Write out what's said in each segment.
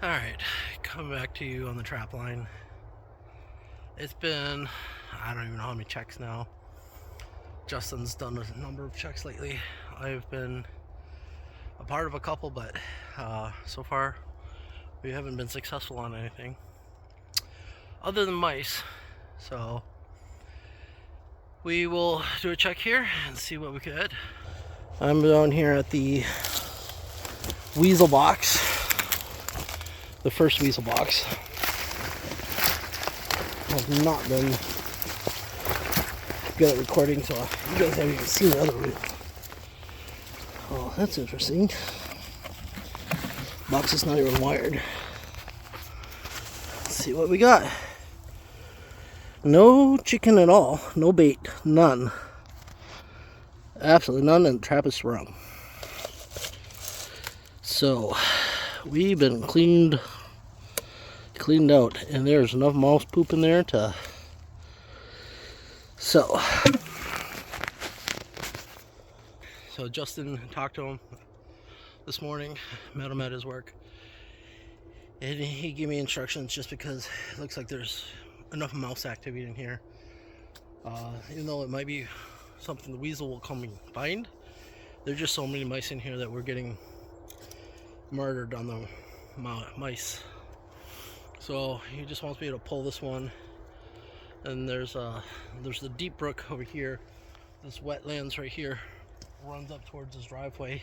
Alright, coming back to you on the trap line. It's been, I don't even know how many checks now. Justin's done a number of checks lately. I've been a part of a couple, but so far we haven't been successful on anything other than mice. So we will do a check here and see what we could. I'm down here at the weasel box, the first weasel box. I've not been good at recording, so you guys haven't even seen the other one. Oh, that's interesting. Box is not even wired. Let's see what we got. No chicken at all. No bait. None. Absolutely none, and the trap is sprung. So, we've been cleaned out, and there's enough mouse poop in there to... So Justin talked to him this morning, met him at his work, and he gave me instructions just because it looks like there's enough mouse activity in here. Even though it might be something the weasel will come and find, there's just so many mice in here that we're getting murdered on the mice. So he just wants me to pull this one, and there's the deep brook over here. This wetlands right here runs up towards his driveway,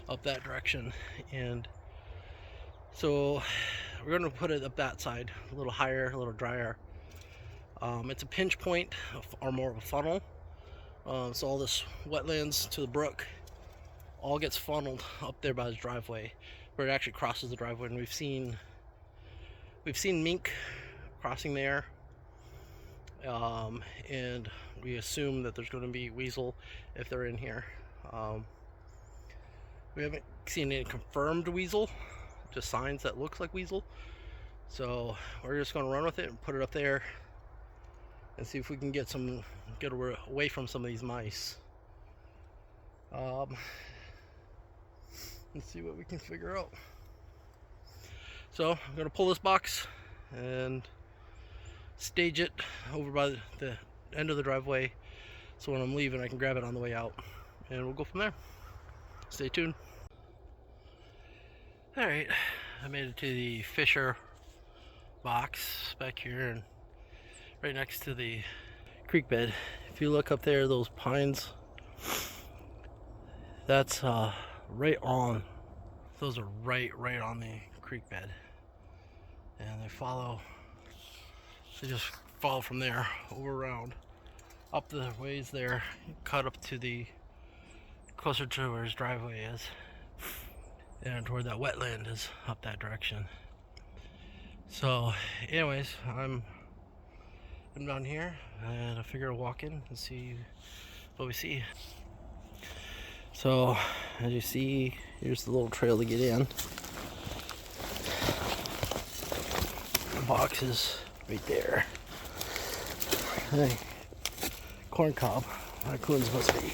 up that direction, and so we're going to put it up that side, a little higher, a little drier. It's a pinch point or more of a funnel, so all this wetlands to the brook all gets funneled up there by his driveway, where it actually crosses the driveway. And we've seen mink crossing there, and we assume that there's going to be weasel if they're in here. We haven't seen any confirmed weasel, just signs that looks like weasel. So we're just going to run with it and put it up there and see if we can get away from some of these mice. Let's see what we can figure out. So I'm going to pull this box and stage it over by the end of the driveway, so when I'm leaving I can grab it on the way out, and we'll go from there. Stay tuned. Alright, I made it to the Fisher box back here, and right next to the creek bed. If you look up there, those pines, that's right on, those are right on the creek bed, and they just follow from there over around up the ways there, cut up to the closer to where his driveway is, and toward that wetland is up that direction. So anyways, I'm down here, and I figure I'll walk in and see what we see. So as you see, here's the little trail to get in. The box is right there. Hey, corn cob. Raccoons must be.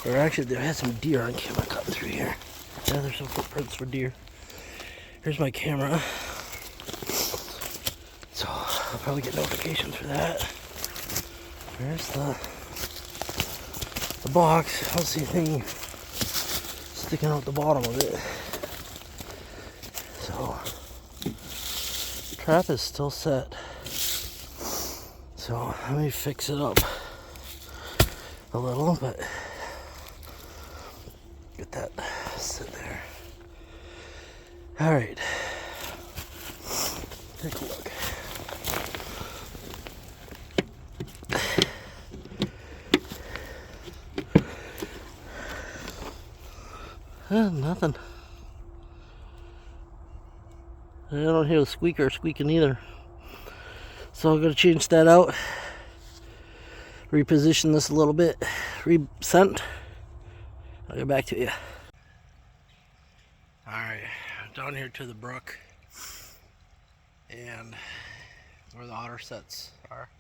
Or actually, there had some deer on camera cutting through here. Yeah, there's some footprints for deer. Here's my camera. So I'll probably get notifications for that. There's the box. I don't see anything sticking out the bottom of it. So the trap is still set. So let me fix it up a little, but get that sit there. All right, take a look. Nothing. I don't hear a squeaker squeaking either. So I'm going to change that out, reposition this a little bit, recent. I'll get back to you. Alright, down here to the brook and where the otter sets are.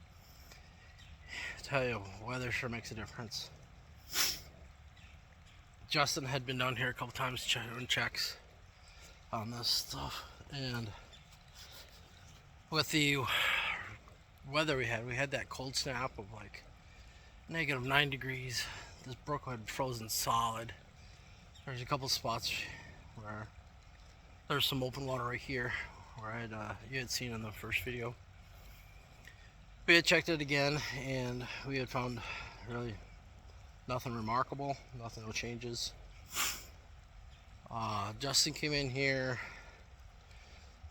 I tell you, weather sure makes a difference. Justin had been down here a couple times doing checks on this stuff, And with the weather we had that cold snap of like -9 degrees. This brook had frozen solid. There's a couple spots where there's some open water right here where you had seen in the first video. We had checked it again and we had found really nothing remarkable, no changes. Justin came in here.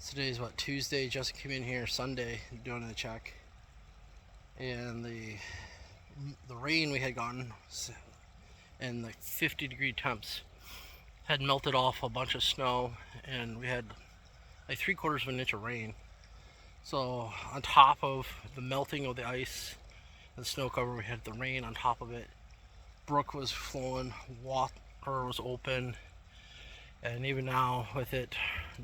Today's what, Tuesday. Justin came in here Sunday doing the check, and the rain we had gotten and the 50-degree temps had melted off a bunch of snow, and we had like 3/4 of an inch of rain. So on top of the melting of the ice and the snow cover, we had the rain on top of it. Brook was flowing, water was open, and even now with it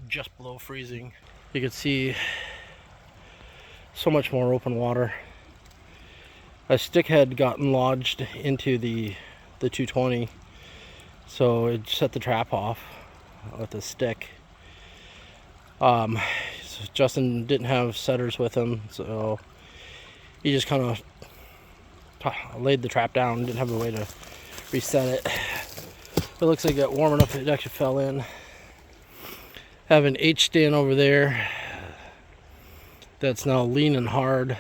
just below freezing, you can see so much more open water. A stick had gotten lodged into the 220, so it set the trap off with a stick. So Justin didn't have setters with him, so he just kind of laid the trap down, didn't have a way to reset it. It looks like it got warm enough it actually fell in. Have an H stand over there that's now leaning hard.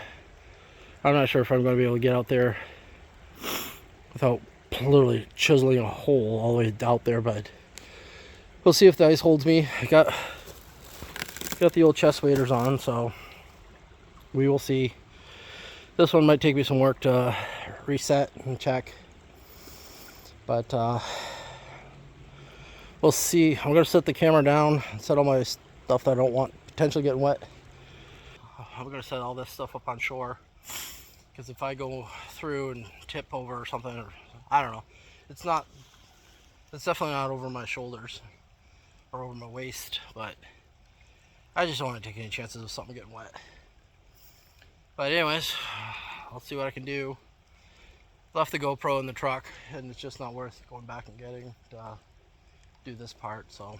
I'm not sure if I'm going to be able to get out there without literally chiseling a hole all the way out there, but we'll see if the ice holds me. I got the old chest waders on, so we will see. This one might take me some work to reset and check, but we'll see. I'm going to set the camera down and set all my stuff that I don't want potentially getting wet. I'm going to set all this stuff up on shore, because if I go through and tip over or something, or I don't know, it's definitely not over my shoulders or over my waist, but I just don't want to take any chances of something getting wet. But anyways, I'll see what I can do. Left the GoPro in the truck, and it's just not worth going back and getting to do this part, so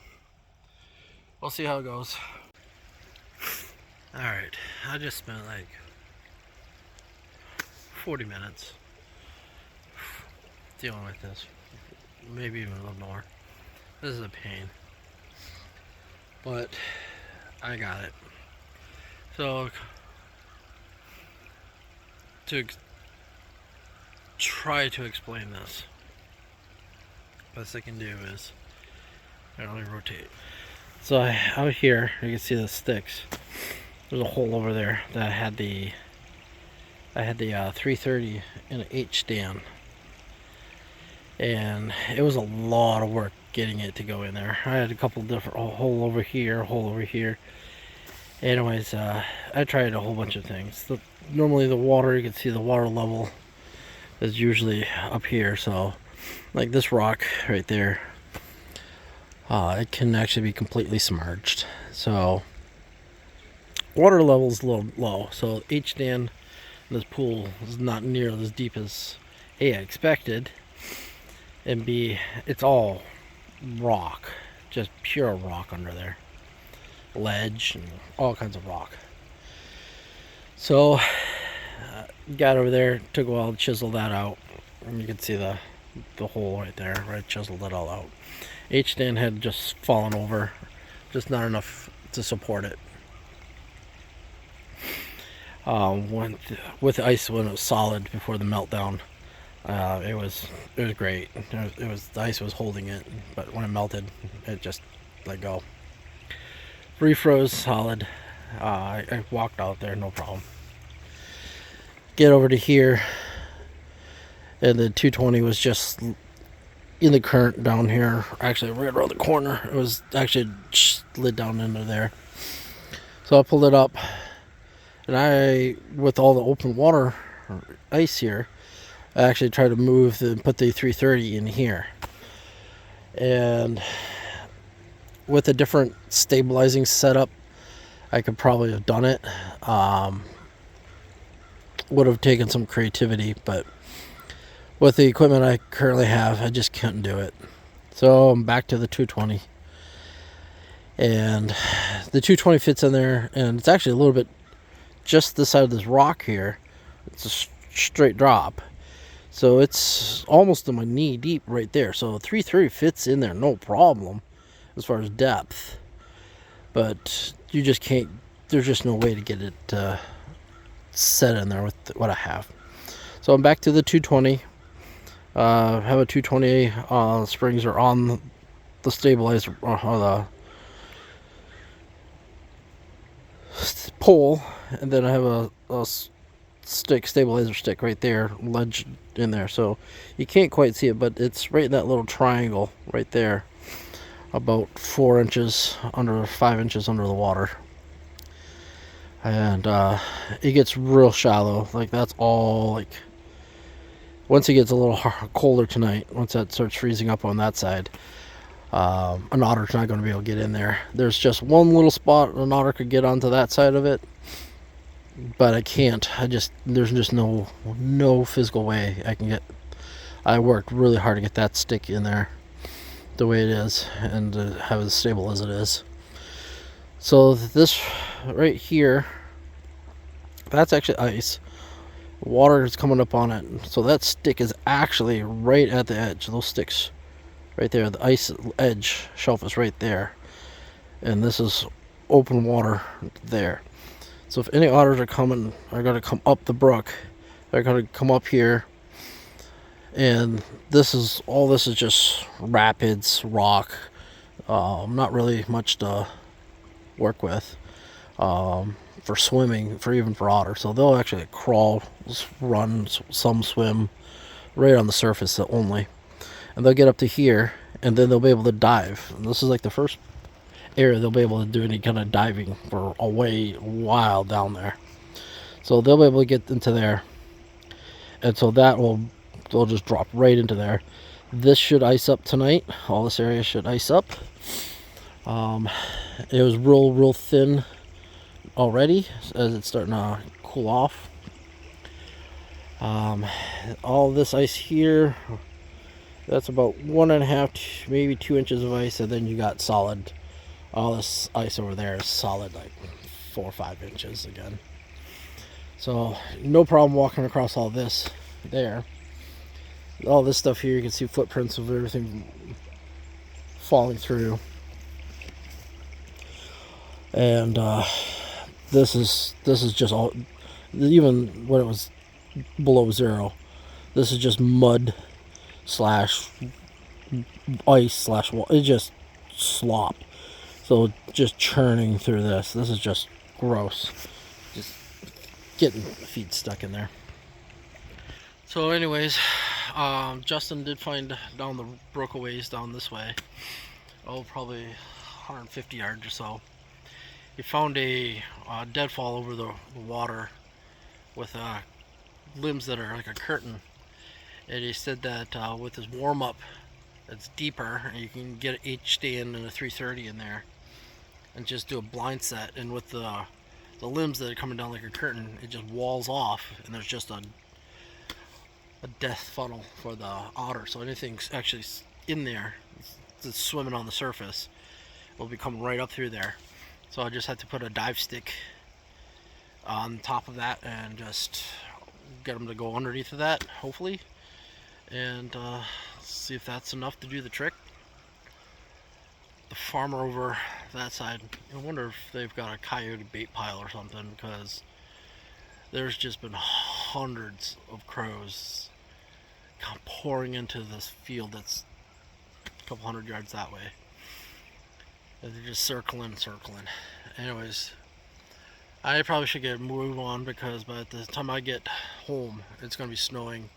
we'll see how it goes. Alright, I just spent like 40 minutes dealing with this, maybe even a little more. This is a pain, but I got it. So to try to explain this, best I can do is, let me rotate. So out here you can see the sticks. There's a hole over there that had the 330 in an H stand, and it was a lot of work getting it to go in there. I had a couple different, a hole over here, a hole over here. Anyways, I tried a whole bunch of things. Normally the water, you can see the water level is usually up here, so like this rock right there, it can actually be completely submerged. So water level is a little low, so H stand in this pool is not near as deep as A, I expected, and B, it's all rock, just pure rock under there, ledge and all kinds of rock. So got over there, took a while to chisel that out, and you can see the hole right there, right? Chiseled it all out. H stand had just fallen over, just not enough to support it. With the ice when it was solid before the meltdown, it was great. The ice was holding it, but when it melted, it just let go. Refroze solid. I walked out there, no problem. Get over to here, and the 220 was just in the current down here, actually right around the corner. It was actually slid down into there. So I pulled it up, and with all the open water ice here, I actually tried to put the 330 in here. And with a different stabilizing setup, I could probably have done it. Would have taken some creativity, but with the equipment I currently have, I just couldn't do it. So I'm back to the 220, and the 220 fits in there, and it's actually a little bit just this side of this rock here. It's a straight drop, so it's almost to my knee deep right there. So 330 fits in there, no problem as far as depth. But you just can't. There's just no way to get it set in there with what I have. So I'm back to the 220. Have a 220 springs are on the stabilizer the pole, and then I have a stabilizer stick right there, ledge in there, so you can't quite see it, but it's right in that little triangle right there, about 4 inches under, 5 inches under the water. And it gets real shallow, like that's all, like once it gets a little colder tonight, once that starts freezing up on that side, an otter's not going to be able to get in there. There's just one little spot an otter could get onto that side of it, but I can't. There's just no physical way I can get. I worked really hard to get that stick in there the way it is and to have it as stable as it is. So this right here, that's actually ice. Water is coming up on it, so that stick is actually right at the edge. Those sticks right there, the ice edge shelf is right there, and this is open water there. So if any otters are going to come up the brook, they're going to come up here, and this is just rapids, rock, not really much to work with for swimming, even for otter. So they'll actually crawl, run, some swim right on the surface only, and they'll get up to here, and then they'll be able to dive. And this is like the first area they'll be able to do any kind of diving for a while down there. So they'll be able to get into there, and so they'll just drop right into there. This should ice up tonight. All this area should ice up. It was real thin already as it's starting to cool off. All this ice here, that's about 1.5 maybe 2 inches of ice, and then you got solid. All this ice over there is solid, like 4 or 5 inches again. So no problem walking across all this there. All this stuff here, you can see footprints of everything falling through. And this is just all, even when it was below zero, this is just mud slash ice slash wall. It's just slop. So just churning through this. This is just gross. Just getting feet stuck in there. So anyways, Justin did find down the brook a ways down this way. Oh, probably 150 yards or so. He found a deadfall over the water with limbs that are like a curtain. And he said that with his warm-up, it's deeper, and you can get an H-stand and a 330 in there and just do a blind set. And with the limbs that are coming down like a curtain, it just walls off, and there's just a death funnel for the otter. So anything's actually in there that's swimming on the surface will be coming right up through there. So I just had to put a dive stick on top of that and just get them to go underneath of that, hopefully, and see if that's enough to do the trick. The farmer over that side, I wonder if they've got a coyote bait pile or something, because there's just been hundreds of crows pouring into this field that's a couple hundred yards that way. And they're just circling. Anyways, I probably should get a move on, because by the time I get home, it's going to be snowing.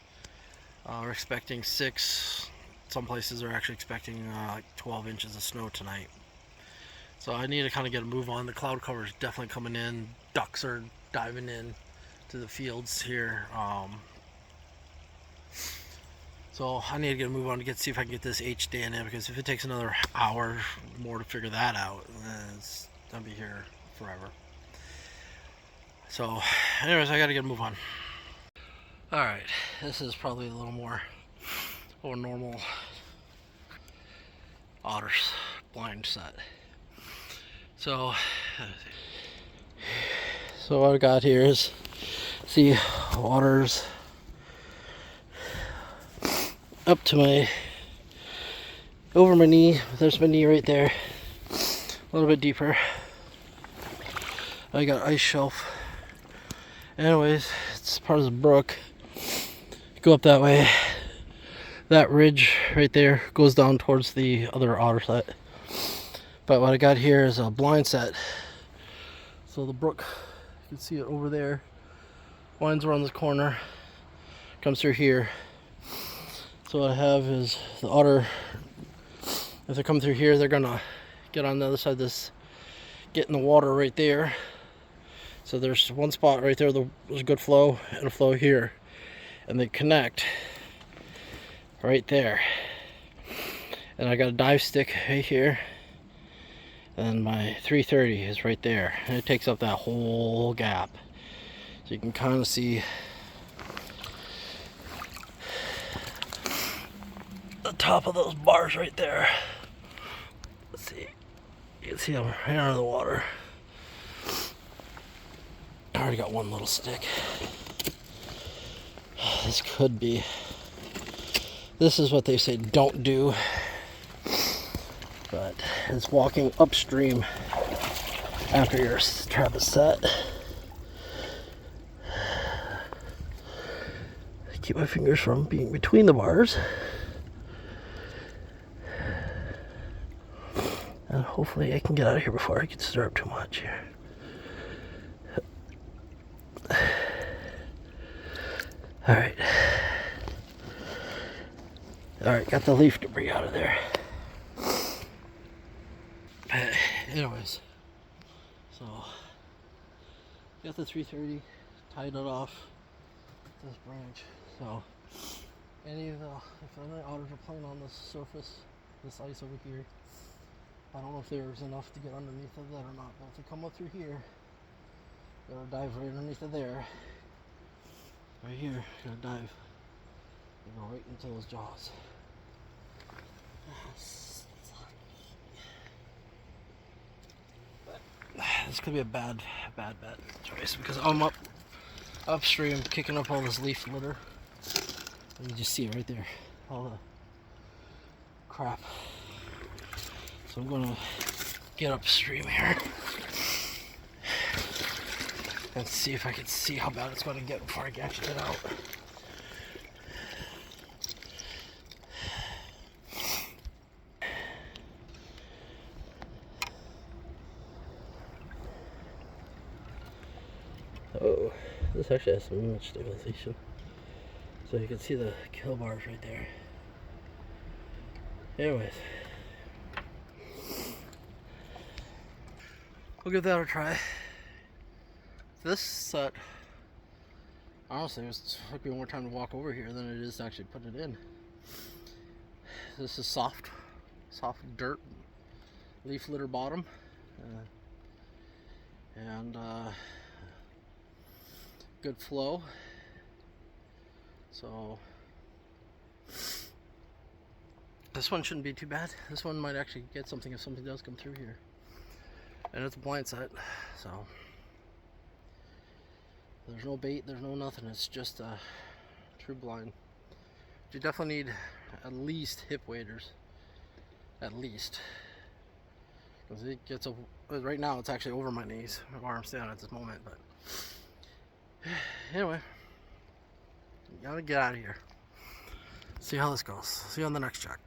We're expecting 6. Some places are actually expecting like 12 inches of snow tonight. So I need to kind of get a move on. The cloud cover is definitely coming in. Ducks are diving in to the fields here. So I need to get a move on to see if I can get this H-stand in, because if it takes another hour more to figure that out, I'll be here forever. So anyways, I gotta get a move on. Alright, this is probably a little more normal otters blind set. So what I got here is, see, water's up to over my knee. There's my knee right there. A little bit deeper. I got ice shelf. Anyways, it's part of the brook. Go up that way. That ridge right there goes down towards the other otter set. But what I got here is a blind set. So the brook, you can see it over there. Winds around this corner, comes through here. So what I have is the otter, if they come through here, they're gonna get on the other side of this, get in the water right there. So there's one spot right there, there's a good flow and a flow here. And they connect right there. And I got a dive stick right here. And my 330 is right there. And it takes up that whole gap. So you can kind of see the top of those bars right there. Let's see. You can see them right under the water. I already got one little stick. This could be. This is what they say don't do. But it's walking upstream after your trap is set. Keep my fingers from being between the bars. And hopefully I can get out of here before I get stir up too much here. Alright. Alright, got the leaf debris out of there. Anyways, so got the 330, tied it off this branch. So if any otters are playing on this surface, this ice over here, I don't know if there's enough to get underneath of that or not, but if they come up through here, they'll dive right underneath of there. Right here, gonna dive and go right into those jaws. This could be a bad choice because I'm upstream kicking up all this leaf litter. And you just see it right there, all the crap. So I'm gonna get upstream here and see if I can see how bad it's gonna get before I actually get out. Oh, this actually has some image stabilization. So you can see the kill bars right there. Anyways, we'll give that a try. This set, honestly, it took me more time to walk over here than it is to actually put it in. This is soft dirt, leaf litter bottom, and good flow. So this one shouldn't be too bad. This one might actually get something if something does come through here. And it's a blind set, so there's no bait, there's no nothing. It's just a true blind. You definitely need at least hip waders, at least, because it gets right now it's actually over my knees where I'm standing at this moment. But anyway, gotta get out of here. See how this goes. See you on the next check.